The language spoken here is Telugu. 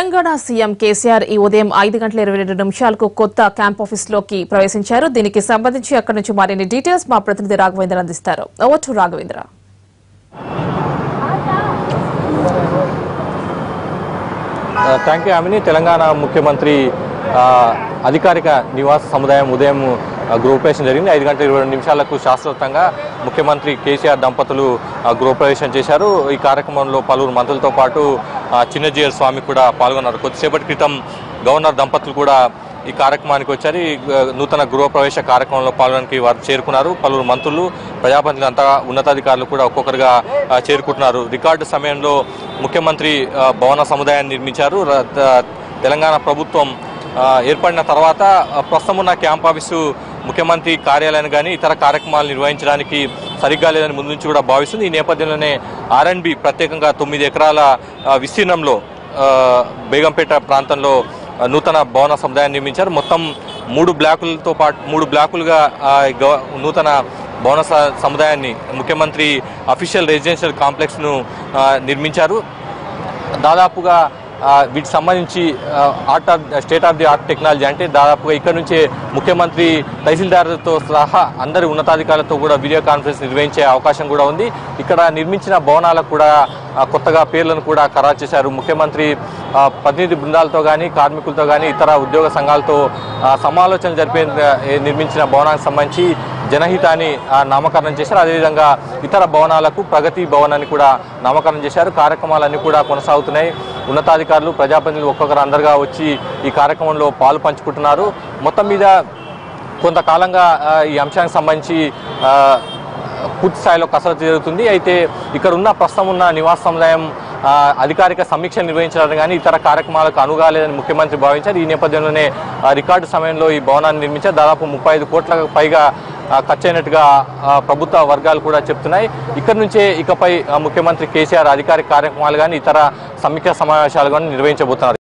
తెలంగాణ సీఎం కేసీఆర్ ఈ ఉదయం 5:22 కొత్త క్యాంప్ ఆఫీసులోకి ప్రవేశించారు. దీనికి సంబంధించి అక్కడి నుంచి మరిన్ని డీటెయిల్స్ మా ప్రతినిధి రాఘవేంద్ర అందిస్తారు. Over to Raghavendra. Thank you Amini. Telangana ముఖ్యమంత్రి అధికారిక నివాస సముదాయం ఉదయం గృహప్రవేశం జరిగింది. 5:22 శాస్త్రోక్తంగా ముఖ్యమంత్రి కేసీఆర్ దంపతులు గృహప్రవేశం చేశారు. ఈ కార్యక్రమంలో పలువురు మంత్రులతో పాటు చిన్నజీయర్ స్వామి కూడా పాల్గొన్నారు. కొద్దిసేపటి క్రితం గవర్నర్ దంపతులు కూడా ఈ కార్యక్రమానికి వచ్చారు. ఈ నూతన గృహప్రవేశ కార్యక్రమంలో పాల్గొనడానికి వారు చేరుకున్నారు. పలువురు మంత్రులు, ప్రజాప్రతినిధులు అంతా ఉన్నతాధికారులు కూడా ఒక్కొక్కరుగా చేరుకుంటున్నారు. రికార్డు సమయంలో ముఖ్యమంత్రి భవన సముదాయాన్ని నిర్మించారు. తెలంగాణ ప్రభుత్వం ఏర్పడిన తర్వాత ప్రస్తుతం ఉన్న క్యాంప్ ఆఫీసు ముఖ్యమంత్రి కార్యాలయాన్ని కానీ ఇతర కార్యక్రమాలు నిర్వహించడానికి సరిగ్గా లేదని ముందు నుంచి కూడా భావిస్తుంది. ఈ నేపథ్యంలోనే R&B ప్రత్యేకంగా 9 ఎకరాల విస్తీర్ణంలో బేగంపేట ప్రాంతంలో నూతన భవన సముదాయాన్ని నిర్మించారు. మొత్తం 3 బ్లాకులుగా నూతన భవన సముదాయాన్ని ముఖ్యమంత్రి అఫీషియల్ రెసిడెన్షియల్ కాంప్లెక్స్ను నిర్మించారు. దాదాపుగా వీటికి సంబంధించి state of the art technology అంటే దాదాపుగా ఇక్కడ నుంచే ముఖ్యమంత్రి తహసీల్దార్తో సహా అందరి ఉన్నతాధికారులతో కూడా వీడియో కాన్ఫరెన్స్ నిర్వహించే అవకాశం కూడా ఉంది. ఇక్కడ నిర్మించిన భవనాలకు కూడా కొత్తగా పేర్లను కూడా ఖరారు చేశారు. ముఖ్యమంత్రి ప్రతినిధి బృందాలతో కానీ, కార్మికులతో కానీ, ఇతర ఉద్యోగ సంఘాలతో సమాలోచనలు జరిపే నిర్మించిన భవనానికి సంబంధించి జనహితాన్ని నామకరణం చేశారు. అదేవిధంగా ఇతర భవనాలకు ప్రగతి భవనాన్ని కూడా నామకరణం చేశారు. కార్యక్రమాలన్నీ కూడా కొనసాగుతున్నాయి. ఉన్నతాధికారులు, ప్రజాప్రతినిధులు ఒక్కొక్కరు అందరుగా వచ్చి ఈ కార్యక్రమంలో పాలు పంచుకుంటున్నారు. మొత్తం మీద కొంతకాలంగా ఈ అంశానికి సంబంధించి పూర్తి స్థాయిలో కసరత్తు జరుగుతుంది. అయితే ఇక్కడ ఉన్న ప్రస్తుతం ఉన్న నివాస సముదాయం అధికారిక సమీక్ష నిర్వహించడానికి కానీ ఇతర కార్యక్రమాలకు అనుగాలేదని ముఖ్యమంత్రి భావించారు. ఈ నేపథ్యంలోనే రికార్డు సమయంలో ఈ భవనాన్ని నిర్మించారు. దాదాపు 35 కోట్లకు పైగా ఖర్చు అయినట్టుగా ప్రభుత్వ వర్గాలు కూడా చెప్తున్నాయి. ఇక్కడ నుంచే ఇకపై ముఖ్యమంత్రి కేసీఆర్ అధికారిక కార్యక్రమాలు కానీ ఇతర సమీక్ష సమావేశాలు కానీ నిర్వహించబోతున్నారు.